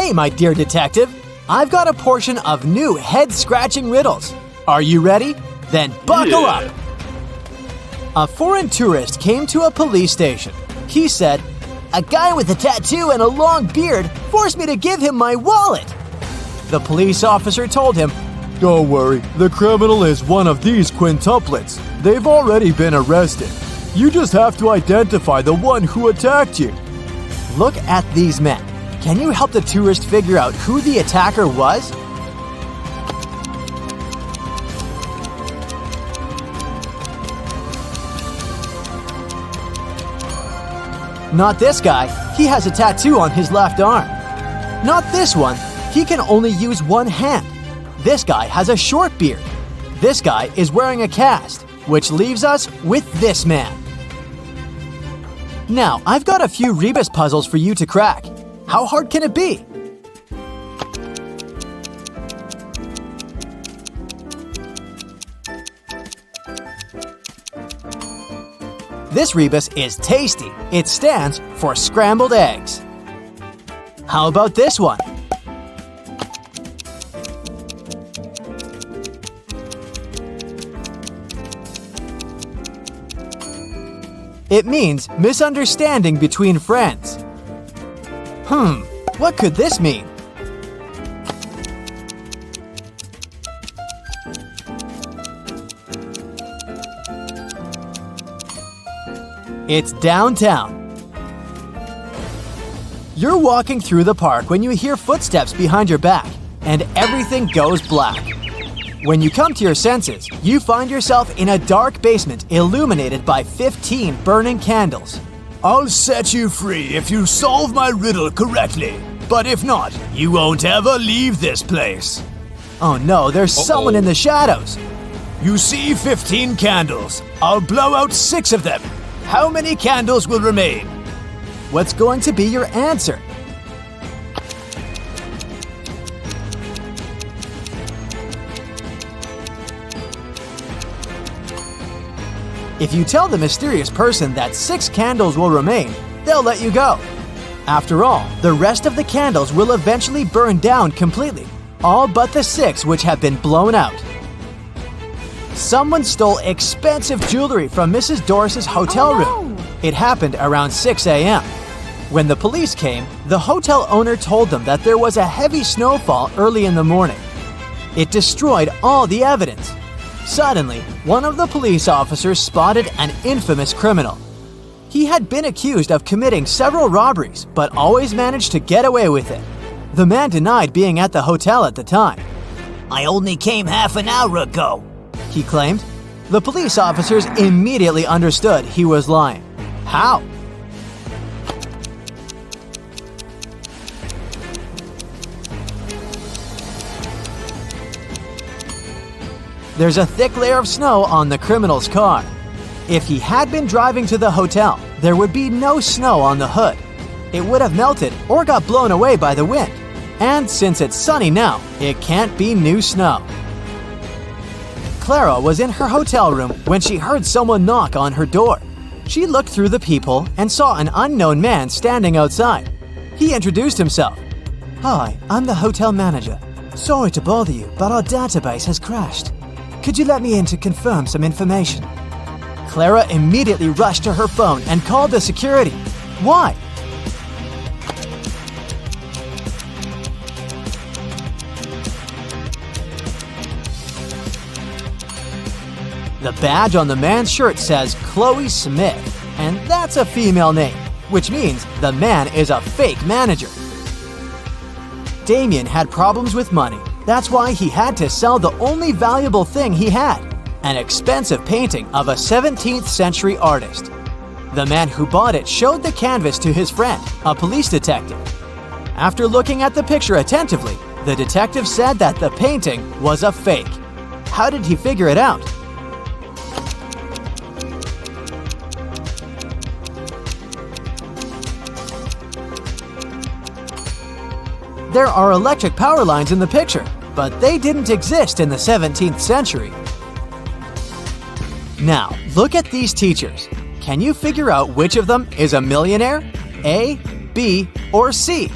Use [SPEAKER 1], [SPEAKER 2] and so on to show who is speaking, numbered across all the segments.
[SPEAKER 1] Hey, my dear detective, I've got a portion of new head-scratching riddles. Are you ready? Then buckle up! A foreign tourist came to a police station. He said, "A guy with a tattoo and a long beard forced me to give him my wallet." The police officer told him, "Don't worry, the criminal is one of these quintuplets. They've already been arrested. You just have to identify the one who attacked you." Look at these men. Can you help the tourist figure out who the attacker was? Not this guy. He has a tattoo on his left arm. Not this one. He can only use one hand. This guy has a short beard. This guy is wearing a cast, which leaves us with this man. Now, I've got a few rebus puzzles for you to crack. How hard can it be? This rebus is tasty. It stands for scrambled eggs. How about this one? It means misunderstanding between friends. What could this mean? It's downtown. You're walking through the park when you hear footsteps behind your back, and everything goes black. When you come to your senses, you find yourself in a dark basement illuminated by 15 burning candles.
[SPEAKER 2] I'll set you free if you solve my riddle correctly. But if not, you won't ever leave this place.
[SPEAKER 1] Oh no, there's someone in the shadows.
[SPEAKER 2] You see 15 candles. I'll blow out 6 of them. How many candles will remain?
[SPEAKER 1] What's going to be your answer? If you tell the mysterious person that 6 candles will remain, they'll let you go. After all, the rest of the candles will eventually burn down completely, all but the 6 which have been blown out. Someone stole expensive jewelry from Mrs. Doris's hotel room. It happened around 6 a.m. When the police came, the hotel owner told them that there was a heavy snowfall early in the morning. It destroyed all the evidence. Suddenly, one of the police officers spotted an infamous criminal. He had been accused of committing several robberies, but always managed to get away with it. The man denied being at the hotel at the time.
[SPEAKER 3] "I only came half an hour ago,"
[SPEAKER 1] he claimed. The police officers immediately understood he was lying. How? There's a thick layer of snow on the criminal's car. If he had been driving to the hotel, there would be no snow on the hood. It would have melted or got blown away by the wind. And since it's sunny now, it can't be new snow. Clara was in her hotel room when she heard someone knock on her door. She looked through the peephole and saw an unknown man standing outside. He introduced himself. "Hi, I'm the hotel manager. Sorry to bother you, but our database has crashed. Could you let me in to confirm some information?" Clara immediately rushed to her phone and called the security. Why? The badge on the man's shirt says Chloe Smith, and that's a female name, which means the man is a fake manager. Damien had problems with money. That's why he had to sell the only valuable thing he had, an expensive painting of a 17th century artist. The man who bought it showed the canvas to his friend, a police detective. After looking at the picture attentively, the detective said that the painting was a fake. How did he figure it out? There are electric power lines in the picture, but they didn't exist in the 17th century. Now, look at these teachers. Can you figure out which of them is a millionaire? A, B, or C?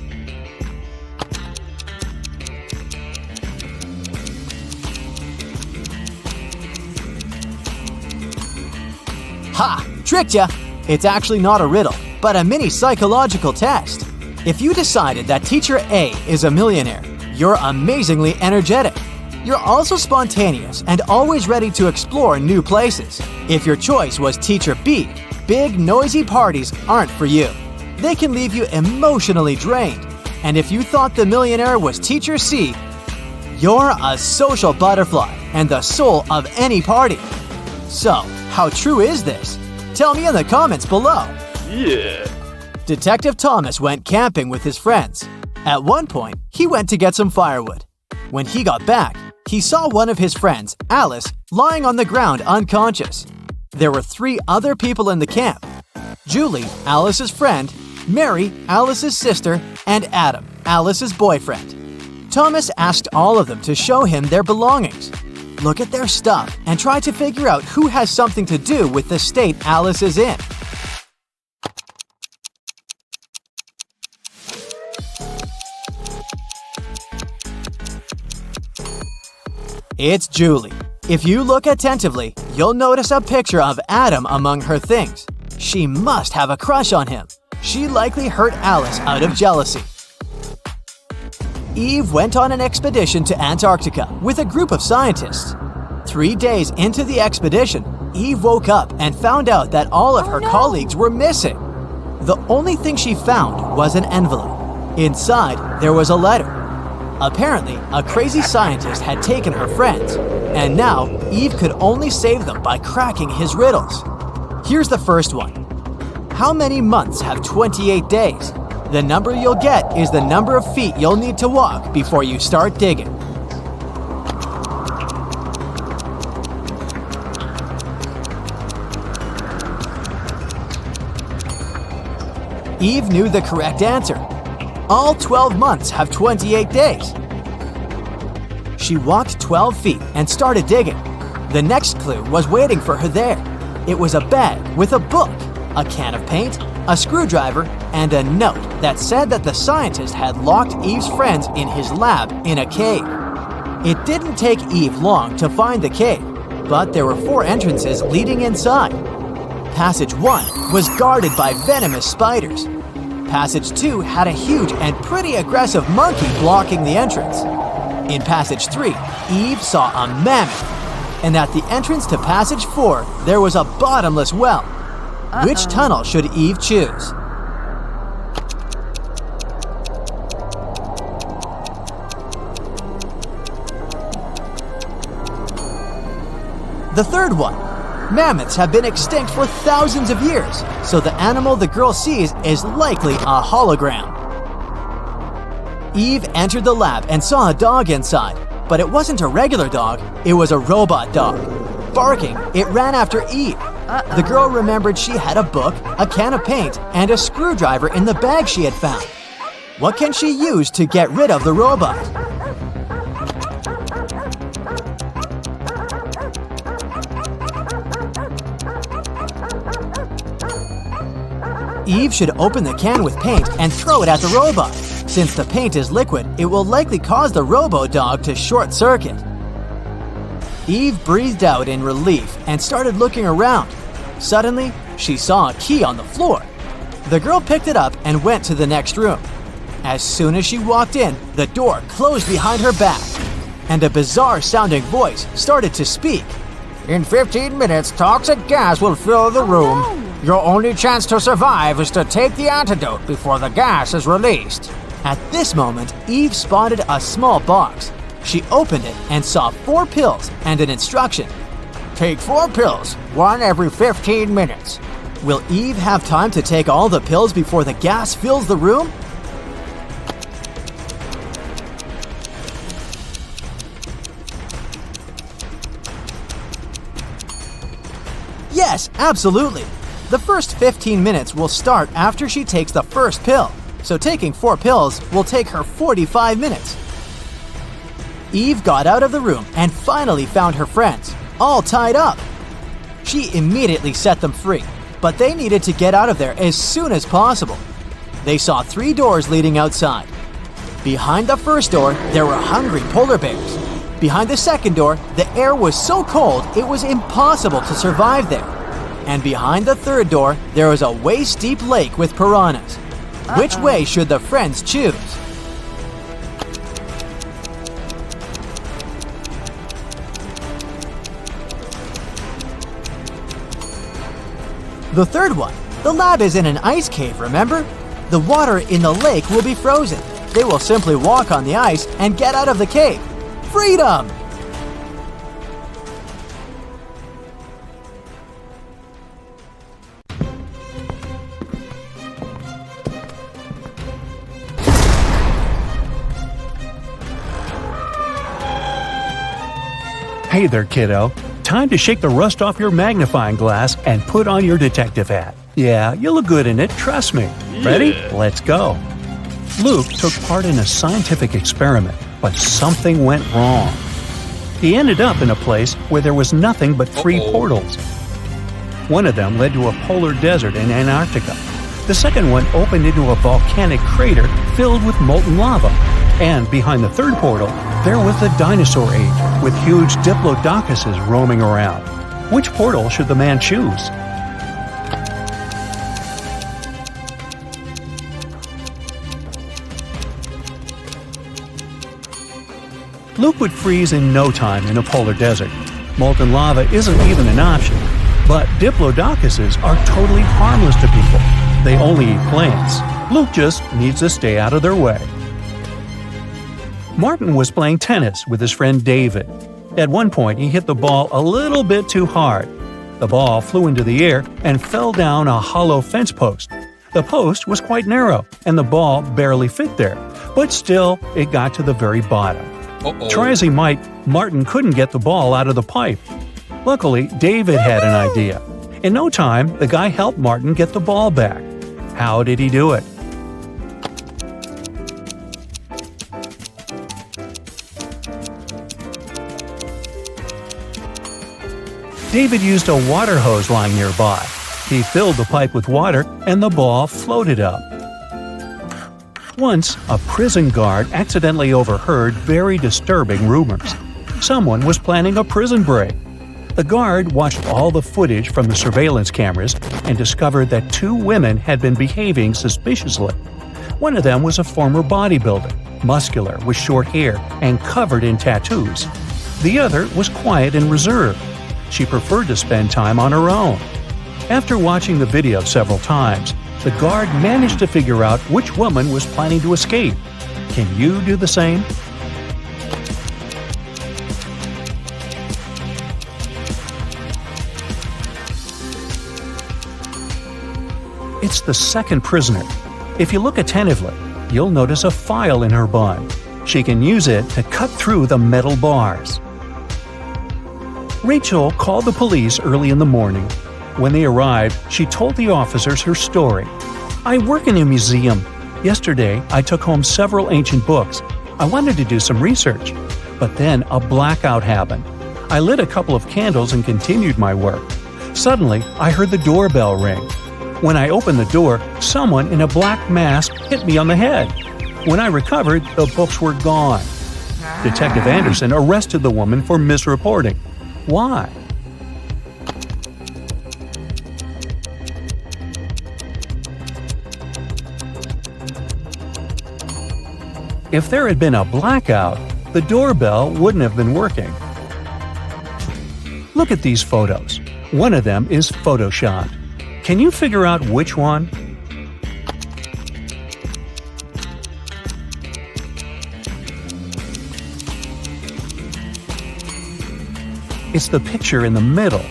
[SPEAKER 1] Ha! Tricked ya! It's actually not a riddle, but a mini psychological test. If you decided that Teacher A is a millionaire, you're amazingly energetic. You're also spontaneous and always ready to explore new places. If your choice was Teacher B, big, noisy parties aren't for you. They can leave you emotionally drained. And if you thought the millionaire was Teacher C, you're a social butterfly and the soul of any party. So, how true is this? Tell me in the comments below.
[SPEAKER 4] Yeah.
[SPEAKER 1] Detective Thomas went camping with his friends. At one point, he went to get some firewood. When he got back, he saw one of his friends, Alice, lying on the ground unconscious. There were 3 other people in the camp: Julie, Alice's friend, Mary, Alice's sister, and Adam, Alice's boyfriend. Thomas asked all of them to show him their belongings. Look at their stuff and try to figure out who has something to do with the state Alice is in. It's Julie. If you look attentively, you'll notice a picture of Adam among her things. She must have a crush on him. She likely hurt Alice out of jealousy. Eve went on an expedition to Antarctica with a group of scientists. 3 days into the expedition, Eve woke up and found out that all of her colleagues were missing. The only thing she found was an envelope. Inside, there was a letter. Apparently, a crazy scientist had taken her friends, and now Eve could only save them by cracking his riddles. Here's the first one. How many months have 28 days? The number you'll get is the number of feet you'll need to walk before you start digging. Eve knew the correct answer. All 12 months have 28 days. She walked 12 feet and started digging. The next clue was waiting for her there. It was a bag with a book, a can of paint, a screwdriver, and a note that said that the scientist had locked Eve's friends in his lab in a cave. It didn't take Eve long to find the cave, but there were 4 entrances leading inside. Passage 1 was guarded by venomous spiders. Passage 2 had a huge and pretty aggressive monkey blocking the entrance. In Passage 3, Eve saw a mammoth. And at the entrance to Passage 4, there was a bottomless well. Which tunnel should Eve choose? The third one. Mammoths have been extinct for thousands of years, so the animal the girl sees is likely a hologram. Eve entered the lab and saw a dog inside, but it wasn't a regular dog, it was a robot dog. Barking, it ran after Eve. The girl remembered she had a book, a can of paint, and a screwdriver in the bag she had found. What can she use to get rid of the robot? Eve should open the can with paint and throw it at the robot. Since the paint is liquid, it will likely cause the robo-dog to short-circuit. Eve breathed out in relief and started looking around. Suddenly, she saw a key on the floor. The girl picked it up and went to the next room. As soon as she walked in, the door closed behind her back, and a bizarre-sounding voice started to speak. In 15 minutes, toxic gas will fill the room. Your only chance to survive is to take the antidote before the gas is released. At this moment, Eve spotted a small box. She opened it and saw 4 pills and an instruction. Take 4 pills, 1 every 15 minutes. Will Eve have time to take all the pills before the gas fills the room? Yes, absolutely. The first 15 minutes will start after she takes the first pill, so taking 4 pills will take her 45 minutes. Eve got out of the room and finally found her friends, all tied up. She immediately set them free, but they needed to get out of there as soon as possible. They saw 3 doors leading outside. Behind the first door, there were hungry polar bears. Behind the second door, the air was so cold it was impossible to survive there. and behind the third door, there was a waist-deep lake with piranhas. Which way should the friends choose? The third one. The lab is in an ice cave, remember? The water in the lake will be frozen. They will simply walk on the ice and get out of the cave. Freedom!
[SPEAKER 4] Hey there, kiddo. Time to shake the rust off your magnifying glass and put on your detective hat. Yeah, you look good in it, trust me. Ready? Let's go. Luke took part in a scientific experiment, but something went wrong. He ended up in a place where there was nothing but 3 portals. One of them led to a polar desert in Antarctica. The second one opened into a volcanic crater filled with molten lava. And behind the third portal, there was the dinosaur age, with huge diplodocuses roaming around. Which portal should the man choose? Luke would freeze in no time in a polar desert. Molten lava isn't even an option. But diplodocuses are totally harmless to people. They only eat plants. Luke just needs to stay out of their way. Martin was playing tennis with his friend David. At one point, he hit the ball a little bit too hard. The ball flew into the air and fell down a hollow fence post. The post was quite narrow, and the ball barely fit there, but still, it got to the very bottom. Try as he might, Martin couldn't get the ball out of the pipe. Luckily, David had an idea. In no time, the guy helped Martin get the ball back. How did he do it? David used a water hose lying nearby. He filled the pipe with water, and the ball floated up. Once, a prison guard accidentally overheard very disturbing rumors. Someone was planning a prison break. The guard watched all the footage from the surveillance cameras and discovered that 2 women had been behaving suspiciously. One of them was a former bodybuilder, muscular with short hair and covered in tattoos. The other was quiet and reserved. She preferred to spend time on her own. After watching the video several times, the guard managed to figure out which woman was planning to escape. Can you do the same? It's the second prisoner. If you look attentively, you'll notice a file in her bun. She can use it to cut through the metal bars. Rachel called the police early in the morning. When they arrived, she told the officers her story. "I work in a museum. Yesterday, I took home several ancient books. I wanted to do some research. But then a blackout happened. I lit a couple of candles and continued my work. Suddenly, I heard the doorbell ring. When I opened the door, someone in a black mask hit me on the head. When I recovered, the books were gone." Detective Anderson arrested the woman for misreporting. Why? If there had been a blackout, the doorbell wouldn't have been working. Look at these photos. One of them is photoshopped. Can you figure out which one? It's the picture in the middle.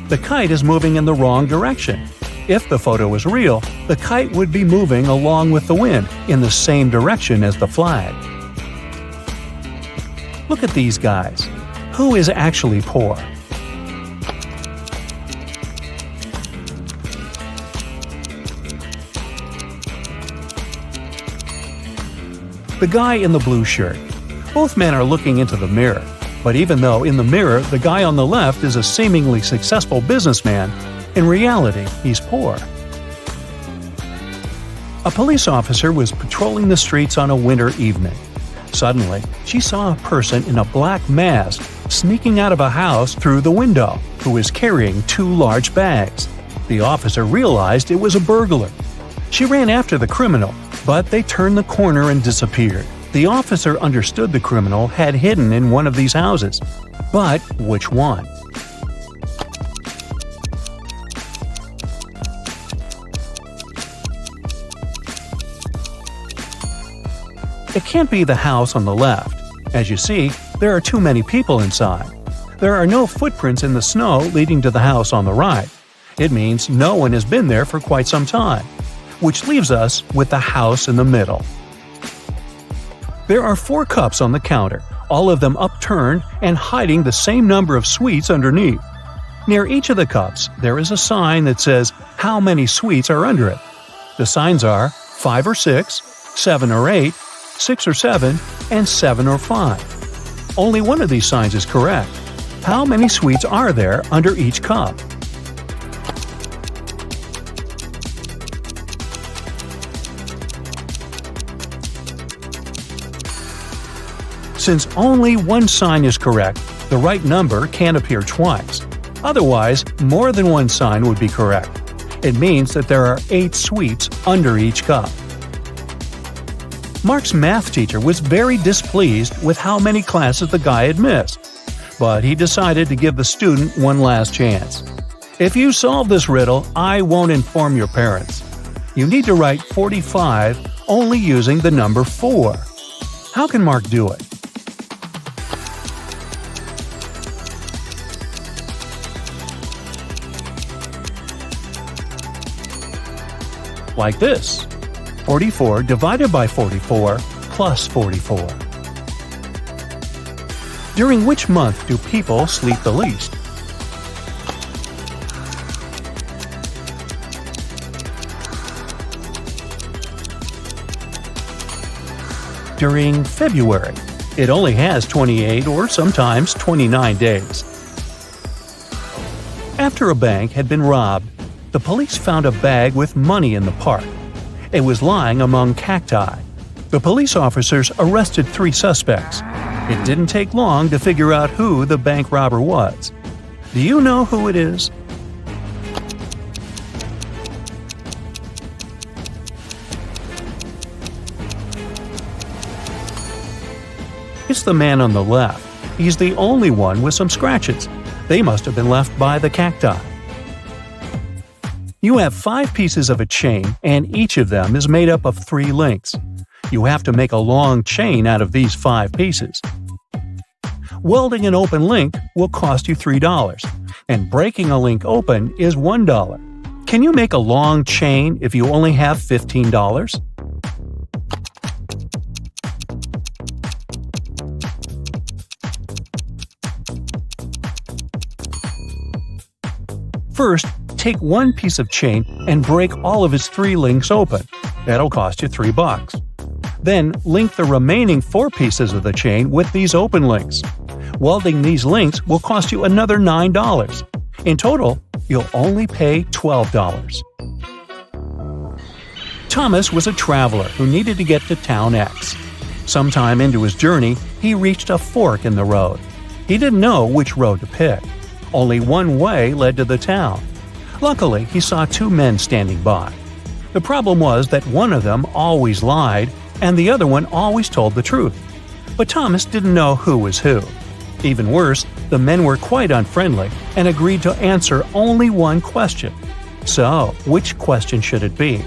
[SPEAKER 4] The kite is moving in the wrong direction. If the photo was real, the kite would be moving along with the wind in the same direction as the flag. Look at these guys. Who is actually poor? The guy in the blue shirt. Both men are looking into the mirror. But even though in the mirror the guy on the left is a seemingly successful businessman, in reality he's poor. A police officer was patrolling the streets on a winter evening. Suddenly, she saw a person in a black mask sneaking out of a house through the window, who was carrying 2 large bags. The officer realized it was a burglar. She ran after the criminal, but they turned the corner and disappeared. The officer understood the criminal had hidden in one of these houses. But which one? It can't be the house on the left. As you see, there are too many people inside. There are no footprints in the snow leading to the house on the right. It means no one has been there for quite some time, which leaves us with the house in the middle. There are 4 cups on the counter, all of them upturned and hiding the same number of sweets underneath. Near each of the cups, there is a sign that says how many sweets are under it. The signs are 5 or 6, 7 or 8, 6 or 7, and 7 or 5. Only one of these signs is correct. How many sweets are there under each cup? Since only one sign is correct, the right number can't appear twice. Otherwise, more than one sign would be correct. It means that there are 8 sweets under each cup. Mark's math teacher was very displeased with how many classes the guy had missed, but he decided to give the student one last chance. If you solve this riddle, I won't inform your parents. You need to write 45 only using the number 4. How can Mark do it? Like this: 44 divided by 44 plus 44. During which month do people sleep the least? During February. It only has 28 or sometimes 29 days. After a bank had been robbed, the police found a bag with money in the park. It was lying among cacti. The police officers arrested 3 suspects. It didn't take long to figure out who the bank robber was. Do you know who it is? It's the man on the left. He's the only one with some scratches. They must have been left by the cacti. You have 5 pieces of a chain, and each of them is made up of 3 links. You have to make a long chain out of these 5 pieces. Welding an open link will cost you $3, and breaking a link open is $1. Can you make a long chain if you only have $15? First, take one piece of chain and break all of its 3 links open. That'll cost you $3. Then, link the remaining 4 pieces of the chain with these open links. Welding these links will cost you another $9. In total, you'll only pay $12. Thomas was a traveler who needed to get to town X. Sometime into his journey, he reached a fork in the road. He didn't know which road to pick. Only one way led to the town. Luckily, he saw 2 men standing by. The problem was that one of them always lied, and the other one always told the truth. But Thomas didn't know who was who. Even worse, the men were quite unfriendly and agreed to answer only one question. So, which question should it be?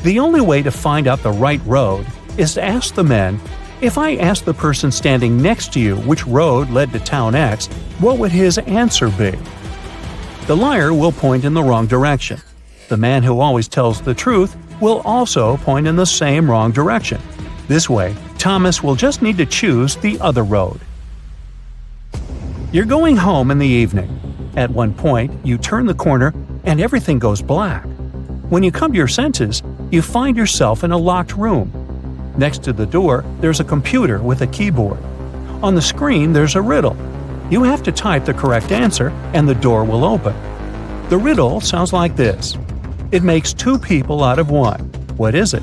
[SPEAKER 4] The only way to find out the right road is to ask the men, if I asked the person standing next to you which road led to town X, what would his answer be? The liar will point in the wrong direction. The man who always tells the truth will also point in the same wrong direction. This way, Thomas will just need to choose the other road. You're going home in the evening. At one point, you turn the corner and everything goes black. When you come to your senses, you find yourself in a locked room. Next to the door, there's a computer with a keyboard. On the screen, there's a riddle. You have to type the correct answer, and the door will open. The riddle sounds like this. It makes 2 people out of 1. What is it?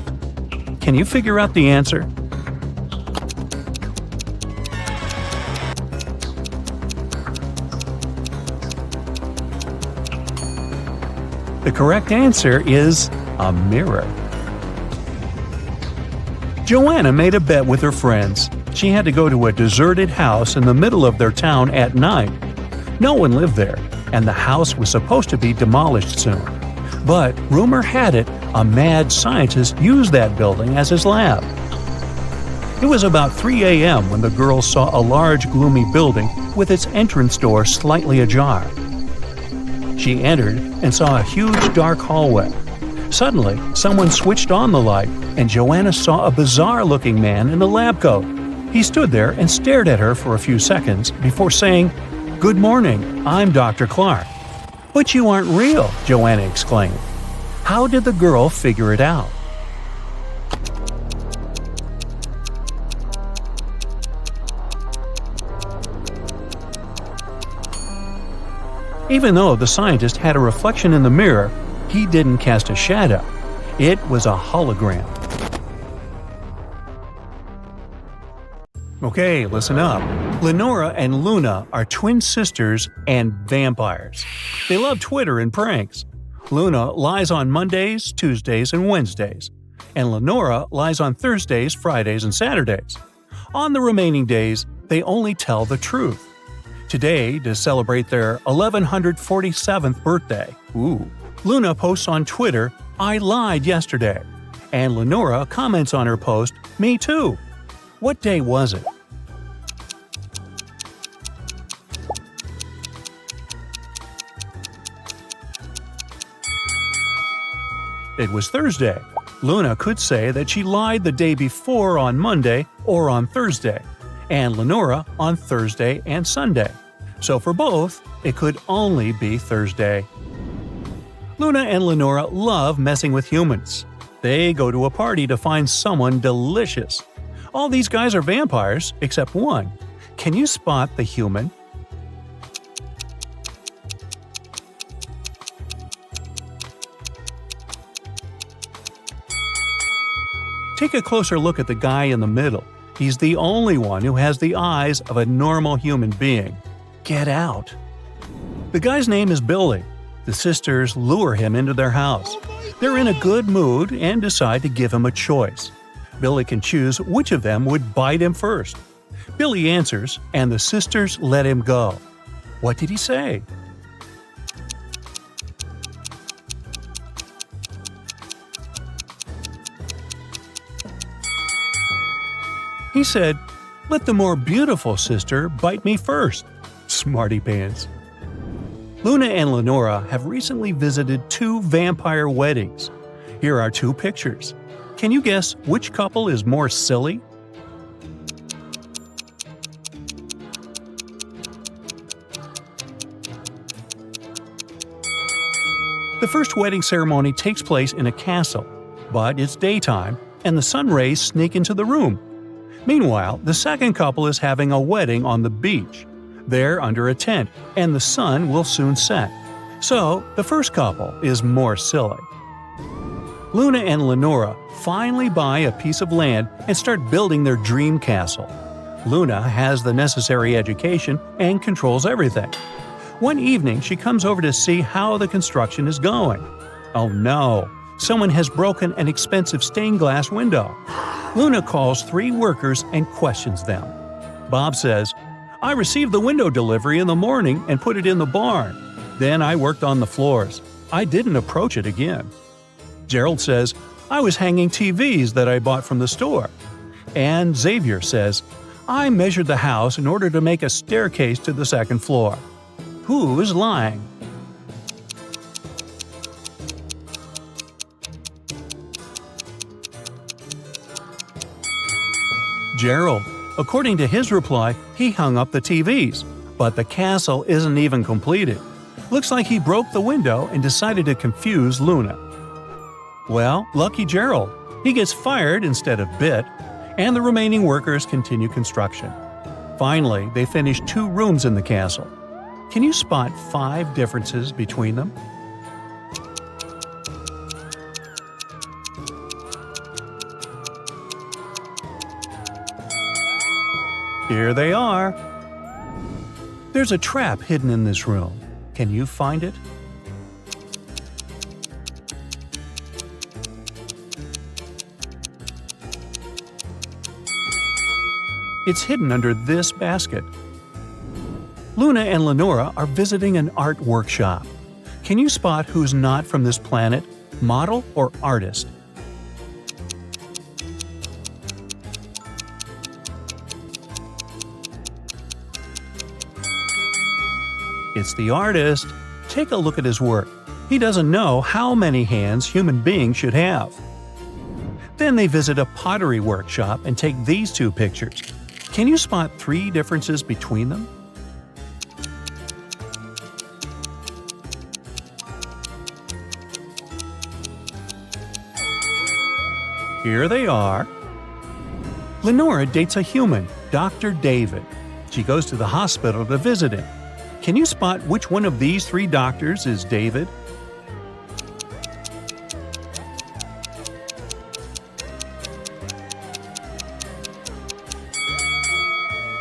[SPEAKER 4] Can you figure out the answer? The correct answer is a mirror. Joanna made a bet with her friends. She had to go to a deserted house in the middle of their town at night. No one lived there, and the house was supposed to be demolished soon. But rumor had it, a mad scientist used that building as his lab. It was about 3 a.m. when the girls saw a large, gloomy building with its entrance door slightly ajar. She entered and saw a huge, dark hallway. Suddenly, someone switched on the light, and Joanna saw a bizarre-looking man in a lab coat. He stood there and stared at her for a few seconds before saying, "Good morning, I'm Dr. Clark." "But you aren't real," Joanna exclaimed. How did the girl figure it out? Even though the scientist had a reflection in the mirror, he didn't cast a shadow. It was a hologram. Okay, listen up. Lenora and Luna are twin sisters and vampires. They love Twitter and pranks. Luna lies on Mondays, Tuesdays, and Wednesdays, and Lenora lies on Thursdays, Fridays, and Saturdays. On the remaining days, they only tell the truth. Today, to celebrate their 1147th birthday, Luna posts on Twitter, "I lied yesterday," and Lenora comments on her post, "Me too." What day was it? It was Thursday. Luna could say that she lied the day before on Monday or on Thursday, and Lenora on Thursday and Sunday. So for both, it could only be Thursday. Luna and Lenora love messing with humans. They go to a party to find someone delicious. All these guys are vampires, except one. Can you spot the human? Take a closer look at the guy in the middle. He's the only one who has the eyes of a normal human being. Get out. The guy's name is Billy. The sisters lure him into their house. They're in a good mood and decide to give him a choice. Billy can choose which of them would bite him first. Billy answers, and the sisters let him go. What did he say? He said, "Let the more beautiful sister bite me first." Smarty pants. Luna and Lenora have recently visited 2 vampire weddings. Here are 2 pictures. Can you guess which couple is more silly? The first wedding ceremony takes place in a castle, but it's daytime and the sun rays sneak into the room. Meanwhile, the second couple is having a wedding on the beach. They're under a tent, and the sun will soon set. So, the first couple is more silly. Luna and Lenora finally buy a piece of land and start building their dream castle. Luna has the necessary education and controls everything. One evening, she comes over to see how the construction is going. Oh no! Someone has broken an expensive stained glass window. Luna calls 3 workers and questions them. Bob says, "I received the window delivery in the morning and put it in the barn. Then I worked on the floors. I didn't approach it again." Gerald says, "I was hanging TVs that I bought from the store." And Xavier says, "I measured the house in order to make a staircase to the second floor." Who is lying? Gerald. According to his reply, he hung up the TVs, but the castle isn't even completed. Looks like he broke the window and decided to confuse Luna. Well, lucky Gerald. He gets fired instead of bit, and the remaining workers continue construction. Finally, they finish 2 rooms in the castle. Can you spot 5 differences between them? Here they are. There's a trap hidden in this room. Can you find it? It's hidden under this basket. Luna and Lenora are visiting an art workshop. Can you spot who's not from this planet, model or artist? It's the artist. Take a look at his work. He doesn't know how many hands human beings should have. Then they visit a pottery workshop and take these two pictures. Can you spot 3 differences between them? Here they are. Lenora dates a human, Dr. David. She goes to the hospital to visit him. Can you spot which one of these 3 doctors is David?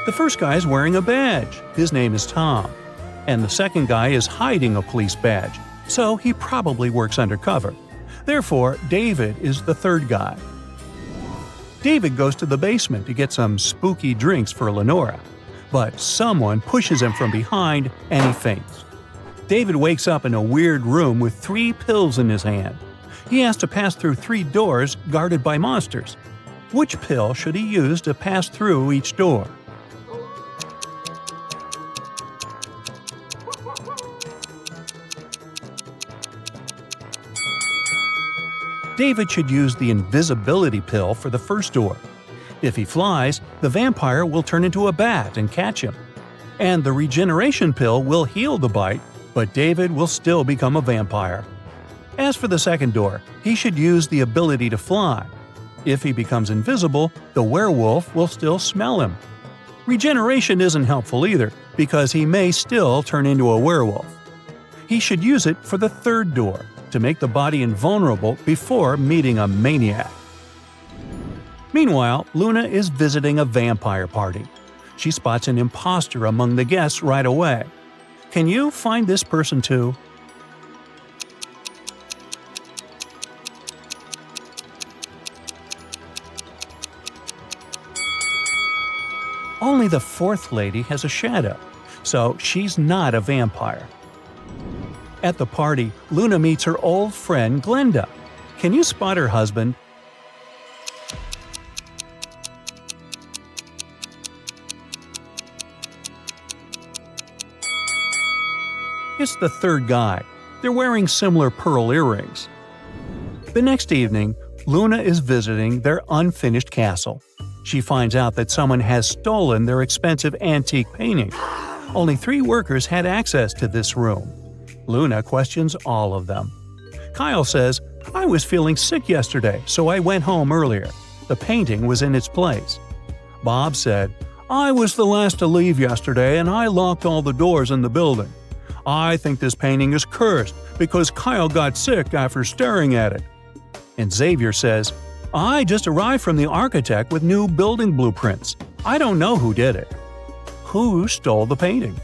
[SPEAKER 4] The first guy is wearing a badge. His name is Tom. And the second guy is hiding a police badge, so he probably works undercover. Therefore, David is the third guy. David goes to the basement to get some spooky drinks for Lenora, but someone pushes him from behind and he faints. David wakes up in a weird room with 3 pills in his hand. He has to pass through 3 doors guarded by monsters. Which pill should he use to pass through each door? David should use the invisibility pill for the first door. If he flies, the vampire will turn into a bat and catch him. And the regeneration pill will heal the bite, but David will still become a vampire. As for the second door, he should use the ability to fly. If he becomes invisible, the werewolf will still smell him. Regeneration isn't helpful either, because he may still turn into a werewolf. He should use it for the third door, to make the body invulnerable before meeting a maniac. Meanwhile, Luna is visiting a vampire party. She spots an imposter among the guests right away. Can you find this person too? Only the fourth lady has a shadow, so she's not a vampire. At the party, Luna meets her old friend Glenda. Can you spot her husband? It's the third guy. They're wearing similar pearl earrings. The next evening, Luna is visiting their unfinished castle. She finds out that someone has stolen their expensive antique painting. Only 3 workers had access to this room. Luna questions all of them. Kyle says, "I was feeling sick yesterday, so I went home earlier. The painting was in its place." Bob said, "I was the last to leave yesterday and I locked all the doors in the building. I think this painting is cursed because Kyle got sick after staring at it." And Xavier says, "I just arrived from the architect with new building blueprints. I don't know who did it." Who stole the painting?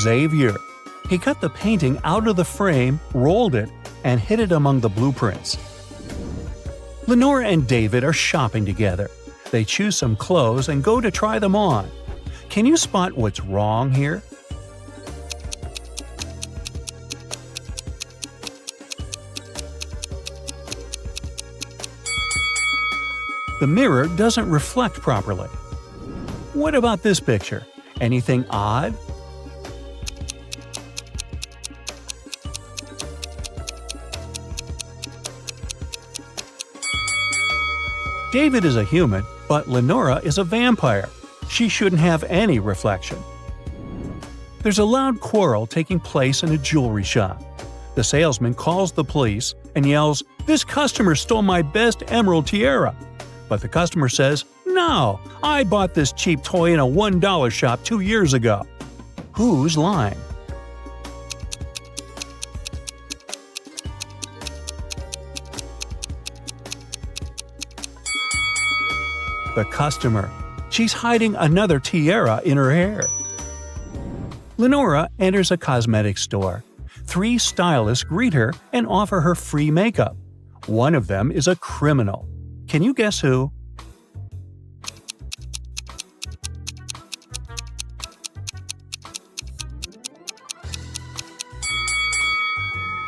[SPEAKER 4] Xavier. He cut the painting out of the frame, rolled it, and hid it among the blueprints. Lenora and David are shopping together. They choose some clothes and go to try them on. Can you spot what's wrong here? The mirror doesn't reflect properly. What about this picture? Anything odd? David is a human, but Lenora is a vampire. She shouldn't have any reflection. There's a loud quarrel taking place in a jewelry shop. The salesman calls the police and yells, "This customer stole my best emerald tiara." But the customer says, "No, I bought this cheap toy in a $1 shop 2 years ago." Who's lying? The customer. She's hiding another tiara in her hair. Lenora enters a cosmetics store. 3 stylists greet her and offer her free makeup. One of them is a criminal. Can you guess who?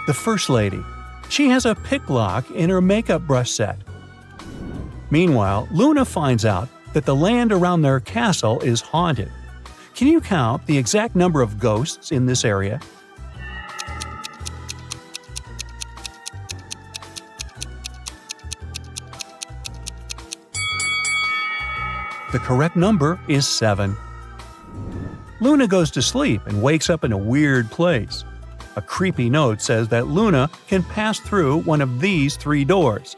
[SPEAKER 4] The First Lady. She has a pick lock in her makeup brush set. Meanwhile, Luna finds out that the land around their castle is haunted. Can you count the exact number of ghosts in this area? The correct number is 7. Luna goes to sleep and wakes up in a weird place. A creepy note says that Luna can pass through one of these 3 doors.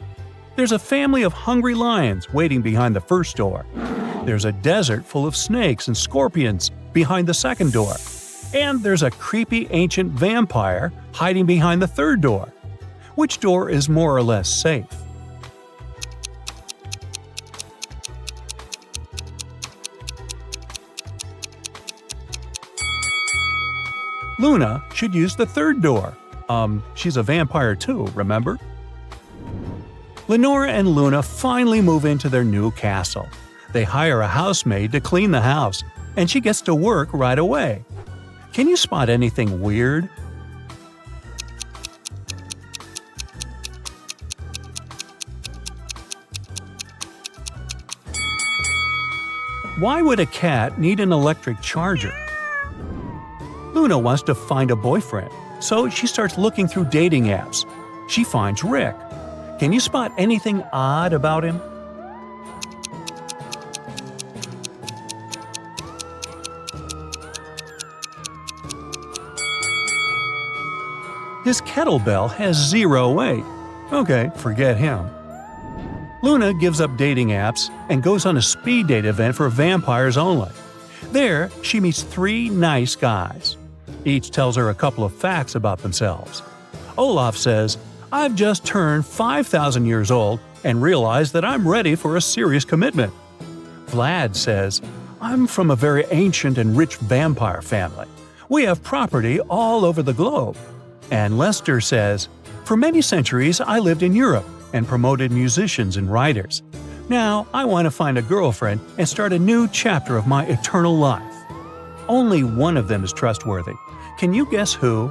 [SPEAKER 4] There's a family of hungry lions waiting behind the first door. There's a desert full of snakes and scorpions behind the second door. And there's a creepy ancient vampire hiding behind the third door. Which door is more or less safe? Luna should use the third door. She's a vampire too, remember? Lenora and Luna finally move into their new castle. They hire a housemaid to clean the house, and she gets to work right away. Can you spot anything weird? Why would a cat need an electric charger? Luna wants to find a boyfriend, so she starts looking through dating apps. She finds Rick. Can you spot anything odd about him? His kettlebell has 0 weight. Okay, forget him. Luna gives up dating apps and goes on a speed date event for vampires only. There, she meets 3 nice guys. Each tells her a couple of facts about themselves. Olaf says, "I've just turned 5,000 years old and realized that I'm ready for a serious commitment." Vlad says, "I'm from a very ancient and rich vampire family. We have property all over the globe." And Lester says, "For many centuries I lived in Europe and promoted musicians and writers. Now I want to find a girlfriend and start a new chapter of my eternal life." Only one of them is trustworthy. Can you guess who?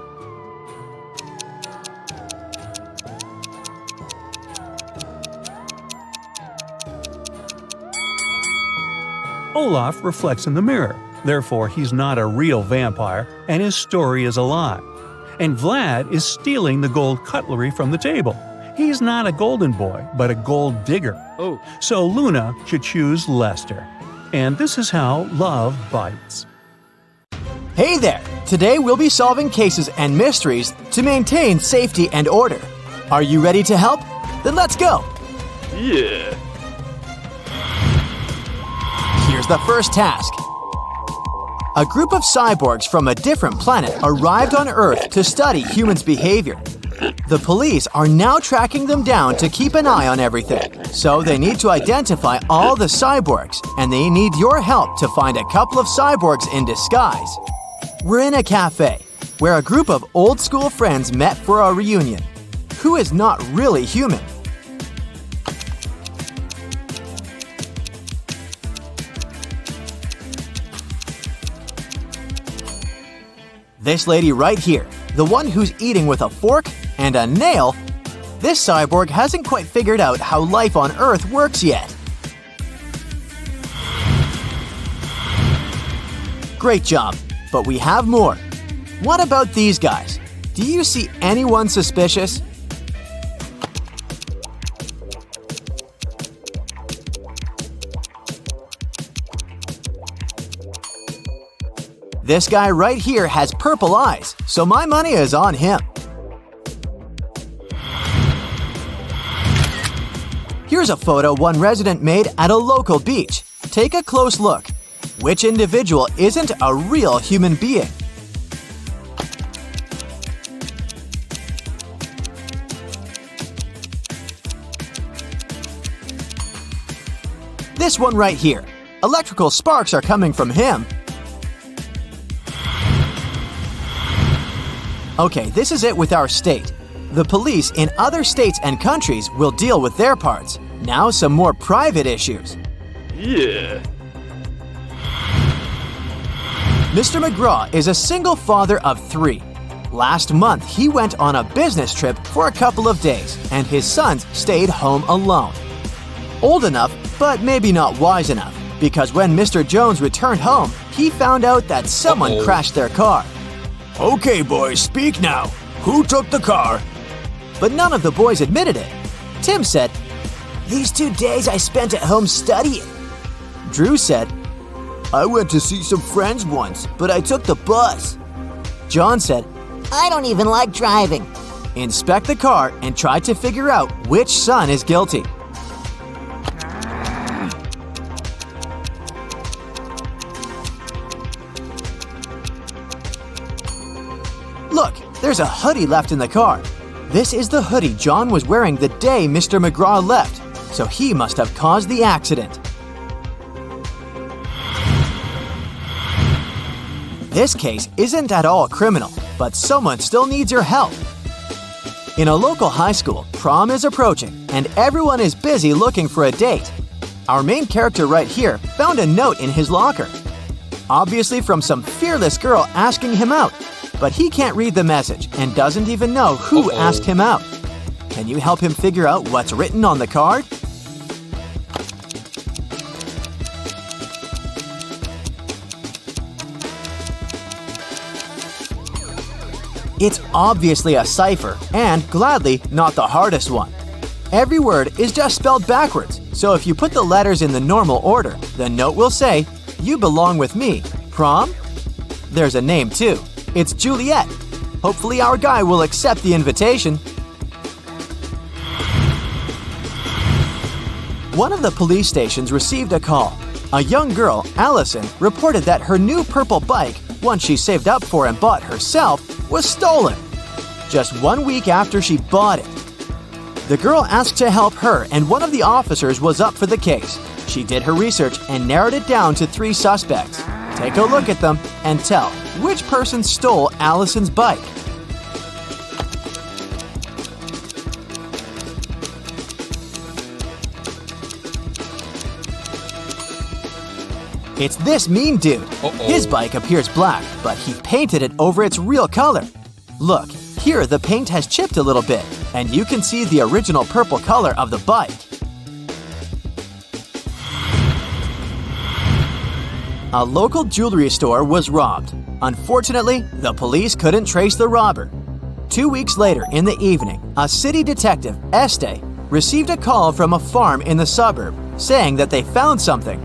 [SPEAKER 4] Olaf reflects in the mirror, therefore he's not a real vampire and his story is a lie. And Vlad is stealing the gold cutlery from the table. He's not a golden boy, but a gold digger. So Luna should choose Lester. And this is how love bites.
[SPEAKER 1] Hey there! Today we'll be solving cases and mysteries to maintain safety and order. Are you ready to help? Then let's go!
[SPEAKER 5] Yeah.
[SPEAKER 1] Here's the first task. A group of cyborgs from a different planet arrived on Earth to study humans' behavior. The police are now tracking them down to keep an eye on everything. So they need to identify all the cyborgs, and they need your help to find a couple of cyborgs in disguise. We're in a cafe, where a group of old-school friends met for a reunion. Who is not really human? This lady right here, the one who's eating with a fork and a nail, this cyborg hasn't quite figured out how life on Earth works yet. Great job, but we have more. What about these guys? Do you see anyone suspicious? This guy right here has purple eyes, so my money is on him. Here's a photo one resident made at a local beach. Take a close look. Which individual isn't a real human being? This one right here. Electrical sparks are coming from him. Okay, this is it with our state. The police in other states and countries will deal with their parts. Now some more private issues.
[SPEAKER 5] Yeah.
[SPEAKER 1] Mr. McGraw is a single father of 3. Last month, he went on a business trip for a couple of days, and his sons stayed home alone. Old enough, but maybe not wise enough, because when Mr. Jones returned home, he found out that someone crashed their car.
[SPEAKER 2] Okay, boys, speak now. Who took the car?
[SPEAKER 1] But none of the boys admitted it. Tim said,
[SPEAKER 3] These 2 days I spent at home studying.
[SPEAKER 1] Drew said,
[SPEAKER 2] I went to see some friends once, but I took the bus.
[SPEAKER 1] John said,
[SPEAKER 3] I don't even like driving.
[SPEAKER 1] inspect the car and try to figure out which son is guilty. Look, there's a hoodie left in the car. This is the hoodie John was wearing the day Mr. McGraw left, so he must have caused the accident. This case isn't at all criminal, but someone still needs your help. In a local high school, prom is approaching, and everyone is busy looking for a date. Our main character right here found a note in his locker. Obviously from some fearless girl asking him out, but he can't read the message and doesn't even know who asked him out. Can you help him figure out what's written on the card? It's obviously a cipher, and gladly not the hardest one. Every word is just spelled backwards, so if you put the letters in the normal order, the note will say, "You belong with me. Prom?" There's a name too. It's Juliet. Hopefully our guy will accept the invitation. One of the police stations received a call. A young girl, Allison, reported that her new purple bike, one she saved up for and bought herself, was stolen. Just 1 week after she bought it. The girl asked to help her, and one of the officers was up for the case. She did her research and narrowed it down to 3 suspects. Take a look at them and tell which person stole Allison's bike. It's this mean dude. His bike appears black, but he painted it over its real color. Look, here the paint has chipped a little bit, and you can see the original purple color of the bike. A local jewelry store was robbed. Unfortunately, the police couldn't trace the robber. 2 weeks later in the evening, a city detective, Este, received a call from a farm in the suburb saying that they found something.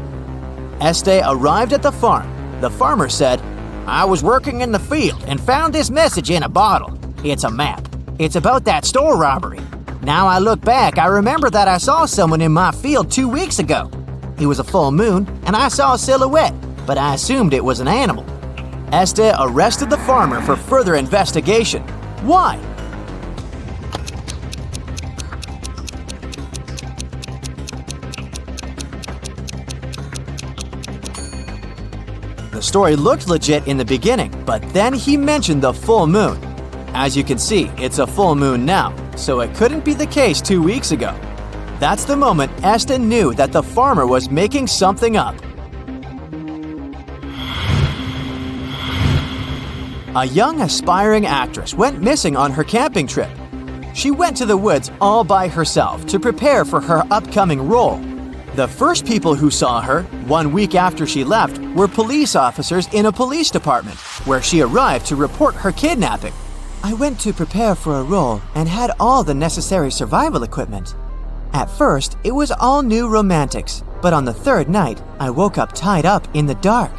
[SPEAKER 1] Este arrived at the farm. The farmer said,
[SPEAKER 3] I was working in the field and found this message in a bottle. It's a map. It's about that store robbery. Now I look back, I remember that I saw someone in my field 2 weeks ago. It was a full moon, and I saw a silhouette, but I assumed it was an animal.
[SPEAKER 1] Este arrested the farmer for further investigation. Why? The story looked legit in the beginning, but then he mentioned the full moon. As you can see, it's a full moon now, so it couldn't be the case 2 weeks ago. That's the moment Este knew that the farmer was making something up. A young aspiring actress went missing on her camping trip. She went to the woods all by herself to prepare for her upcoming role. The first people who saw her, 1 week after she left, were police officers in a police department, where she arrived to report her kidnapping. I went to prepare for a role and had all the necessary survival equipment. At first, it was all new romantics, but on the 3rd night, I woke up tied up in the dark.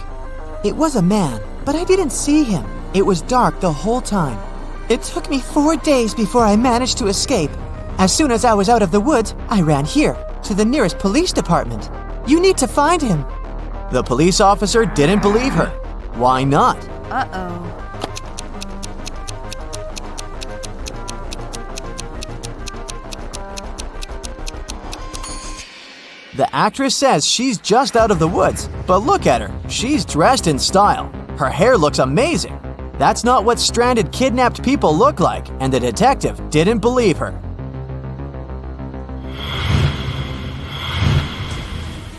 [SPEAKER 1] It was a man, but I didn't see him. It was dark the whole time. It took me 4 days before I managed to escape. As soon as I was out of the woods, I ran here, to the nearest police department. You need to find him. The police officer didn't believe her. Why not?
[SPEAKER 6] Uh-oh.
[SPEAKER 1] The actress says she's just out of the woods, but look at her. She's dressed in style. Her hair looks amazing. That's not what stranded kidnapped people look like, and the detective didn't believe her.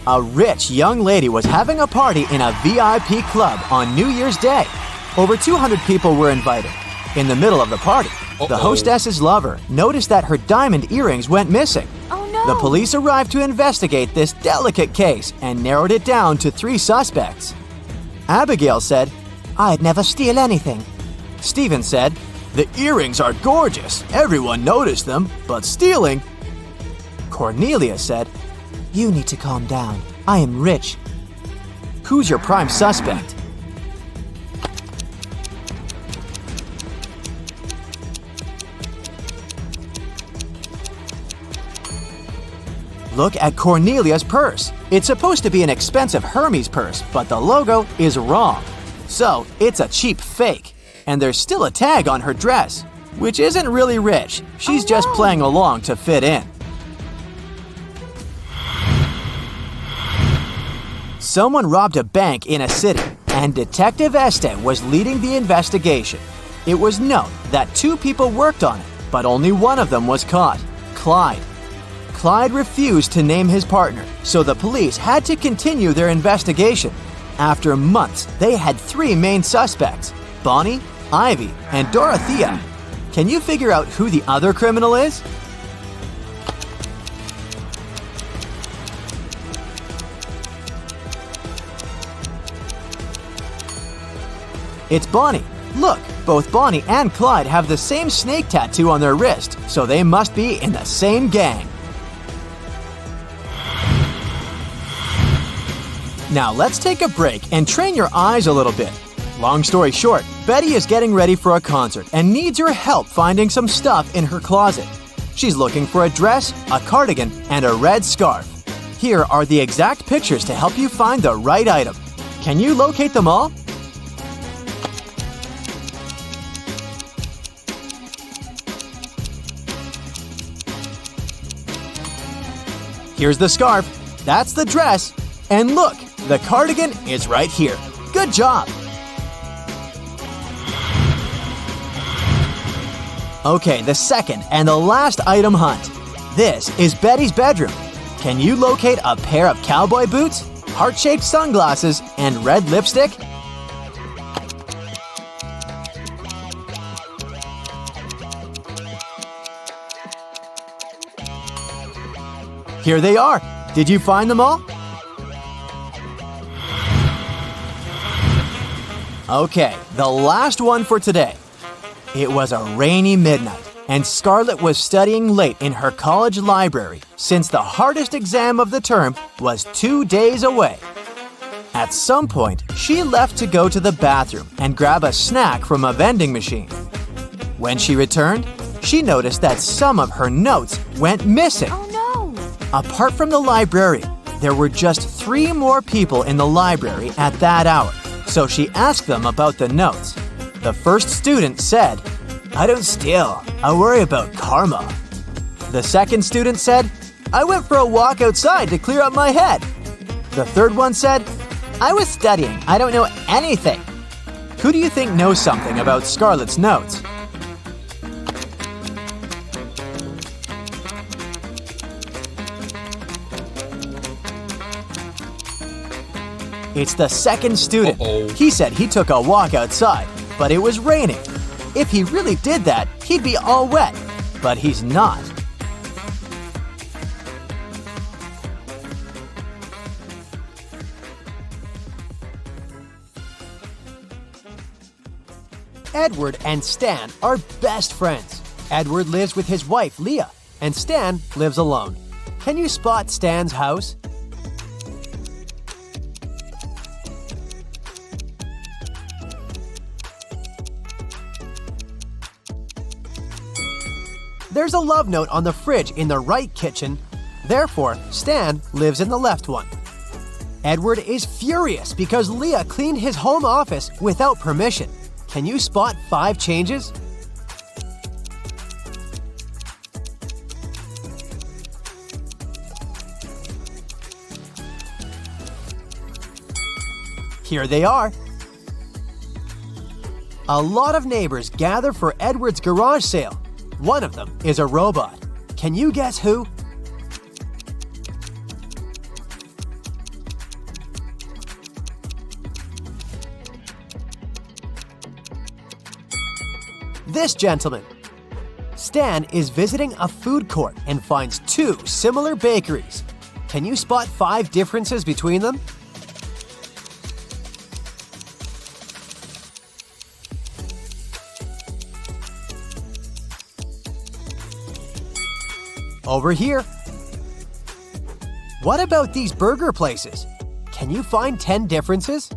[SPEAKER 1] A rich young lady was having a party in a VIP club on New Year's Day. Over 200 people were invited. In the middle of the party, the hostess's lover noticed that her diamond earrings went missing.
[SPEAKER 5] Oh no!
[SPEAKER 1] The police arrived to investigate this delicate case and narrowed it down to 3 suspects. Abigail said,
[SPEAKER 3] "I'd never steal anything."
[SPEAKER 1] Stephen said,
[SPEAKER 2] The earrings are gorgeous. Everyone noticed them, but stealing.
[SPEAKER 1] Cornelia said,
[SPEAKER 3] "You need to calm down. I am rich."
[SPEAKER 1] "Who's your prime suspect?" Look at Cornelia's purse. It's supposed to be an expensive Hermes purse, but the logo is wrong. So, it's a cheap fake. And there's still a tag on her dress, which isn't really rich. She's just playing along to fit in. Someone robbed a bank in a city, and Detective Este was leading the investigation. It was known that 2 people worked on it, but only one of them was caught, Clyde. Clyde refused to name his partner, so the police had to continue their investigation. After months, they had 3 main suspects, Bonnie, Ivy, and Dorothea. Can you figure out who the other criminal is? It's Bonnie. Look, both Bonnie and Clyde have the same snake tattoo on their wrist, so they must be in the same gang. Now let's take a break and train your eyes a little bit. Long story short, Betty is getting ready for a concert and needs your help finding some stuff in her closet. She's looking for a dress, a cardigan, and a red scarf. Here are the exact pictures to help you find the right item. Can you locate them all? Here's the scarf. That's the dress. And look, the cardigan is right here. Good job! Okay, the second and the last item hunt. This is Betty's bedroom. Can you locate a pair of cowboy boots, heart-shaped sunglasses, and red lipstick? Here they are. Did you find them all? Okay, the last one for today. It was a rainy midnight, and Scarlett was studying late in her college library since the hardest exam of the term was 2 days away. At some point, she left to go to the bathroom and grab a snack from a vending machine. When she returned, she noticed that some of her notes went missing.
[SPEAKER 5] Oh no!
[SPEAKER 1] Apart from the librarian, there were just 3 more people in the library at that hour, so she asked them about the notes. The first student said, "I don't steal. I worry about karma." The second student said, "I went for a walk outside to clear up my head." The third one said, "I was studying. I don't know anything." Who do you think knows something about Scarlett's notes? It's the second student. He said he took a walk outside, but it was raining. If he really did that, he'd be all wet, but he's not. Edward and Stan are best friends. Edward lives with his wife, Leah, and Stan lives alone. Can you spot Stan's house? There's a love note on the fridge in the right kitchen. Therefore, Stan lives in the left one. Edward is furious because Leah cleaned his home office without permission. Can you spot 5 changes? Here they are. A lot of neighbors gather for Edward's garage sale. One of them is a robot. Can you guess who? This gentleman. Stan is visiting a food court and finds two similar bakeries. Can you spot 5 differences between them? Over here. What about these burger places? Can you find 10 differences?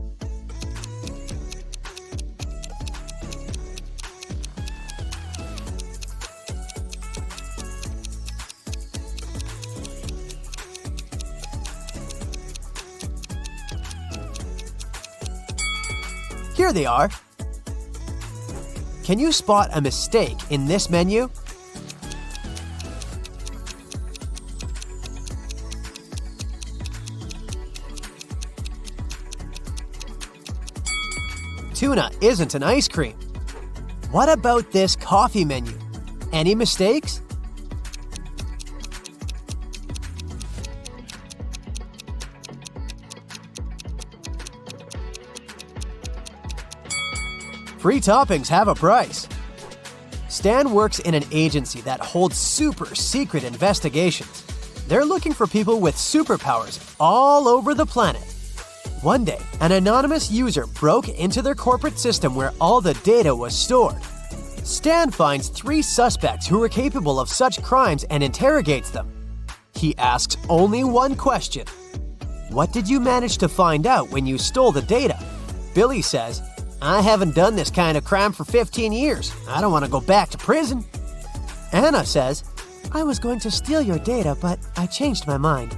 [SPEAKER 1] Here they are. Can you spot a mistake in this menu? Tuna isn't an ice cream. What about this coffee menu? Any mistakes? Free toppings have a price. Stan works in an agency that holds super secret investigations. They're looking for people with superpowers all over the planet. One day, an anonymous user broke into their corporate system where all the data was stored. Stan finds 3 suspects who are capable of such crimes and interrogates them. He asks only one question. What did you manage to find out when you stole the data? Billy says, I haven't done this kind of crime for 15 years. I don't want to go back to prison. Anna says, I was going to steal your data, but I changed my mind.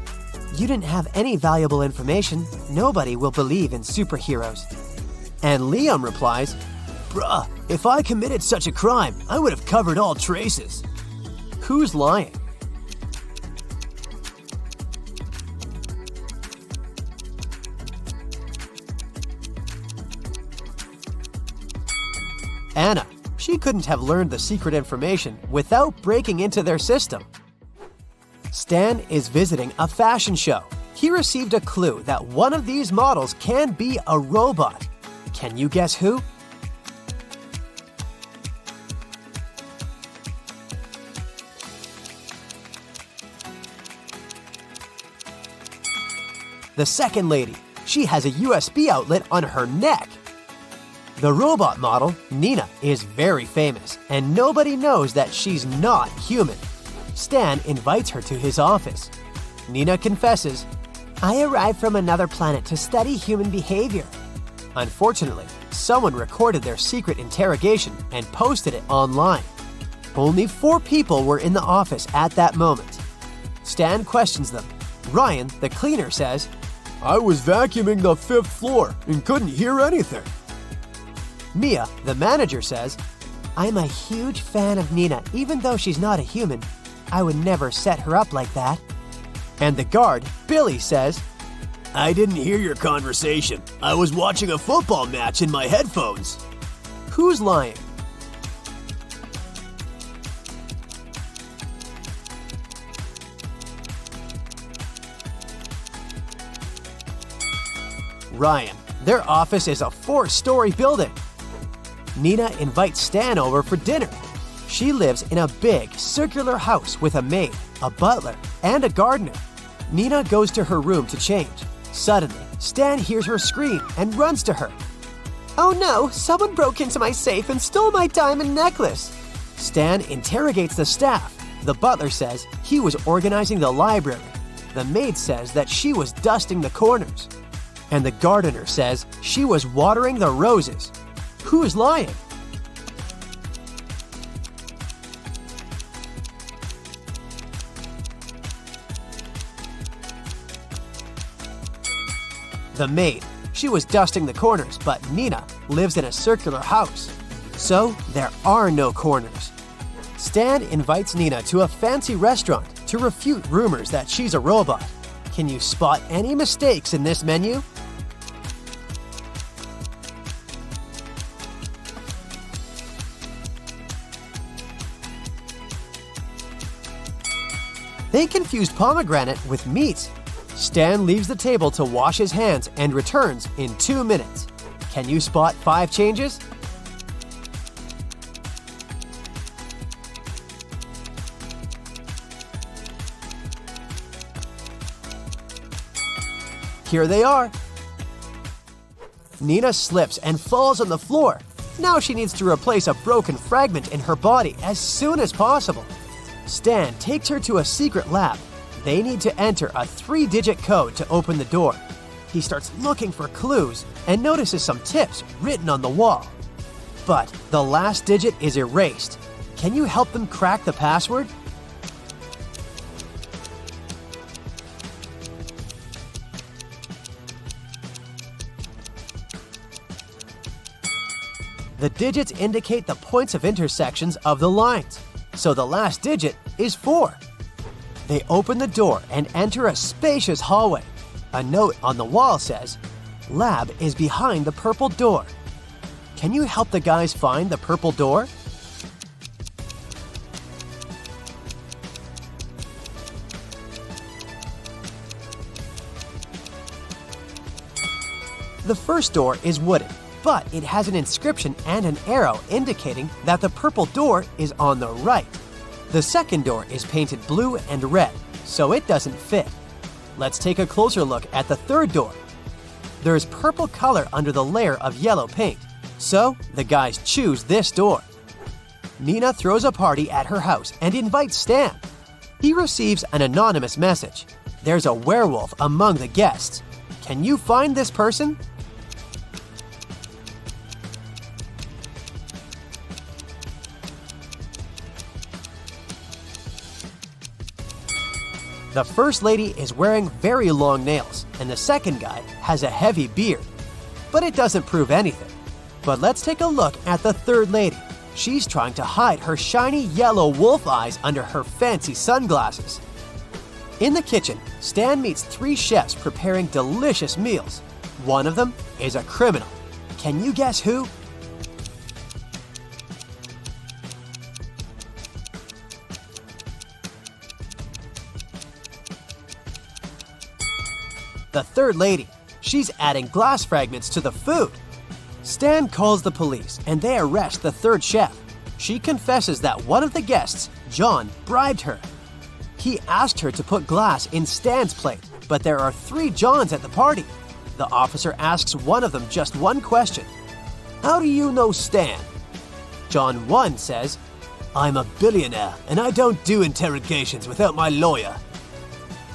[SPEAKER 1] You didn't have any valuable information. Nobody will believe in superheroes. And Liam replies,
[SPEAKER 2] Bruh, if I committed such a crime, I would have covered all traces.
[SPEAKER 1] Who's lying? Anna. She couldn't have learned the secret information without breaking into their system. Stan is visiting a fashion show. He received a clue that one of these models can be a robot. Can you guess who? The second lady. She has a USB outlet on her neck. The robot model, Nina, is very famous, and nobody knows that she's not human. Stan invites her to his office. Nina confesses, I arrived from another planet to study human behavior. Unfortunately, someone recorded their secret interrogation and posted it online. Only 4 people were in the office at that moment. Stan questions them. Ryan, the cleaner, says,
[SPEAKER 2] I was vacuuming the 5th floor and couldn't hear anything.
[SPEAKER 1] Mia, the manager, says, I'm a huge fan of Nina, even though she's not a human. I would never set her up like that. And the guard, Billy, says,
[SPEAKER 2] I didn't hear your conversation. I was watching a football match in my headphones.
[SPEAKER 1] Who's lying? Ryan. Their office is a 4-story building. Nina invites Stan over for dinner. She lives in a big, circular house with a maid, a butler, and a gardener. Nina goes to her room to change. Suddenly, Stan hears her scream and runs to her. Oh no, someone broke into my safe and stole my diamond necklace. Stan interrogates the staff. The butler says he was organizing the library. The maid says that she was dusting the corners. And the gardener says she was watering the roses. Who is lying? The maid. She was dusting the corners, but Nina lives in a circular house. So there are no corners. Stan invites Nina to a fancy restaurant to refute rumors that she's a robot. Can you spot any mistakes in this menu? They confused pomegranate with meat. Stan leaves the table to wash his hands and returns in 2 minutes. Can you spot 5 changes? Here they are. Nina slips and falls on the floor. Now she needs to replace a broken fragment in her body as soon as possible. Stan takes her to a secret lab. They need to enter a 3-digit code to open the door. He starts looking for clues and notices some tips written on the wall. But the last digit is erased. Can you help them crack the password? The digits indicate the points of intersections of the lines, so the last digit is 4. They open the door and enter a spacious hallway. A note on the wall says, "Lab is behind the purple door." Can you help the guys find the purple door? The first door is wooden, but it has an inscription and an arrow indicating that the purple door is on the right. The second door is painted blue and red, so it doesn't fit. Let's take a closer look at the third door. There is purple color under the layer of yellow paint, so the guys choose this door. Nina throws a party at her house and invites Stan. He receives an anonymous message. There's a werewolf among the guests. Can you find this person? The first lady is wearing very long nails, and the second guy has a heavy beard. But it doesn't prove anything. But let's take a look at the third lady. She's trying to hide her shiny yellow wolf eyes under her fancy sunglasses. In the kitchen, Stan meets 3 chefs preparing delicious meals. One of them is a criminal. Can you guess who? The third lady. She's adding glass fragments to the food. Stan calls the police and they arrest the third chef. She confesses that one of the guests, John, bribed her. He asked her to put glass in Stan's plate, but there are 3 Johns at the party. The officer asks one of them just one question. "How do you know Stan?" John 1 says, "I'm a billionaire and I don't do interrogations without my lawyer."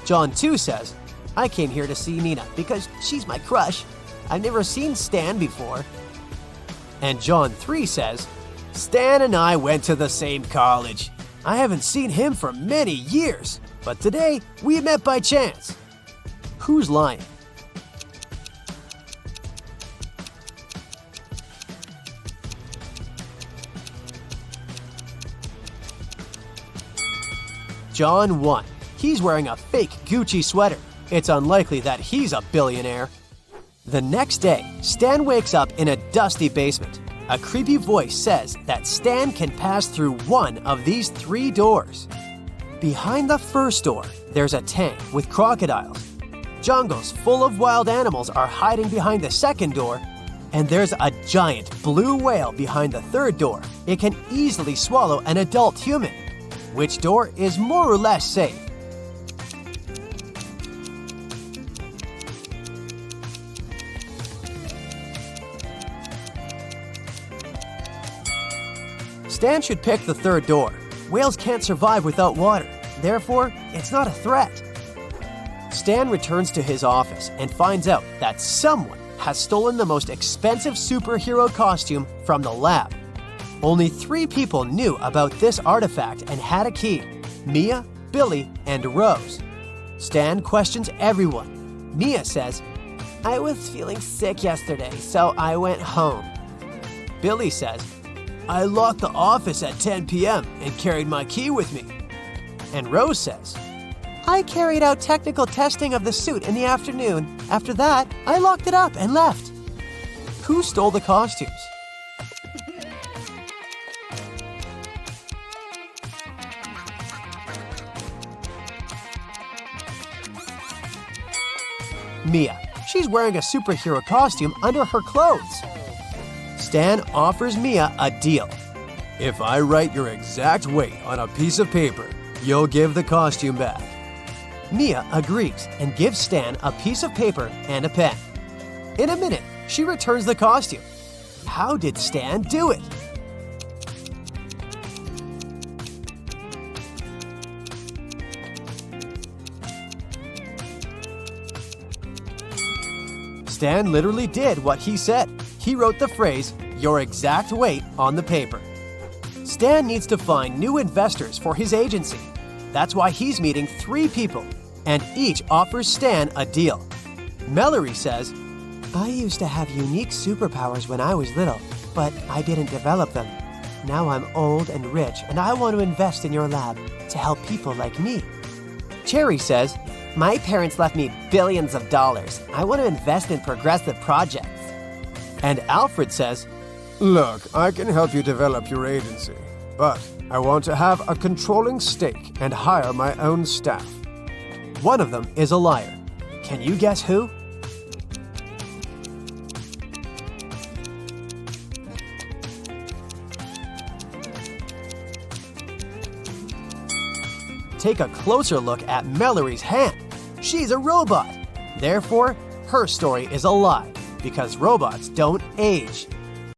[SPEAKER 1] John 2 says, "I came here to see Nina because she's my crush. I've never seen Stan before." And John 3 says, "Stan and I went to the same college. I haven't seen him for many years, but today we met by chance." Who's lying? John 1. He's wearing a fake Gucci sweater. It's unlikely that he's a billionaire. The next day, Stan wakes up in a dusty basement. A creepy voice says that Stan can pass through one of these 3 doors. Behind the first door, there's a tank with crocodiles. Jungles full of wild animals are hiding behind the second door, and there's a giant blue whale behind the third door. It can easily swallow an adult human. Which door is more or less safe? Stan should pick the third door. Whales can't survive without water. Therefore, it's not a threat. Stan returns to his office and finds out that someone has stolen the most expensive superhero costume from the lab. Only 3 people knew about this artifact and had a key: Mia, Billy, and Rose. Stan questions everyone. Mia says, "I was feeling sick yesterday, so I went home." Billy says, "I locked the office at 10 p.m. and carried my key with me." And Rose says, "I carried out technical testing of the suit in the afternoon. After that, I locked it up and left." Who stole the costumes? Mia. She's wearing a superhero costume under her clothes. Stan offers Mia a deal.
[SPEAKER 2] If I write your exact weight on a piece of paper, you'll give the costume back.
[SPEAKER 1] Mia agrees and gives Stan a piece of paper and a pen. In a minute, she returns the costume. How did Stan do it? Stan literally did what he said. He wrote the phrase, "your exact weight," on the paper. Stan needs to find new investors for his agency. That's why he's meeting 3 people, and each offers Stan a deal. Mallory says, "I used to have unique superpowers when I was little, but I didn't develop them. Now I'm old and rich, and I want to invest in your lab to help people like me." Cherry says, "My parents left me billions of dollars. I want to invest in progressive projects." And Alfred says,
[SPEAKER 2] Look, I can help you develop your agency, but I want to have a controlling stake and hire my own staff.
[SPEAKER 1] one of them is a liar. Can you guess who? Take a closer look at Mallory's hand. She's a robot. Therefore, her story is a lie because robots don't age.